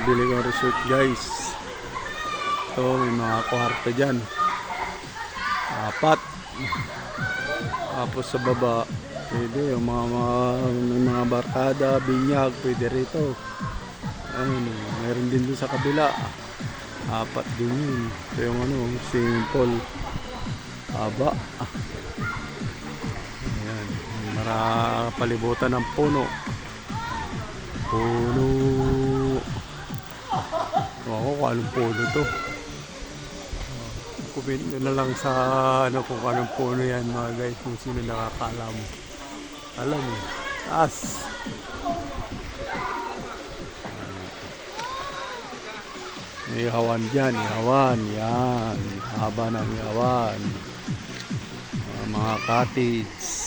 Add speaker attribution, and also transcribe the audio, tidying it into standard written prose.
Speaker 1: nabili kong resort guys. Ito may mga kwarto dyan, 4. Tapos sa baba pwede yung may mga barkada, binyag, pwede rito. Ayun, mayroon din doon sa kabila, 4 din yun. Ito yung simple haba. Ayan, palibutan ng puno. Oo, kung anong puno to. Comment nyo na lang sa kung anong puno yan mga guys, kung sino nakakaalam. Alam mo, taas. May ihawan dyan, ihawan. Yan, haba ng ihawan. Mga cottage.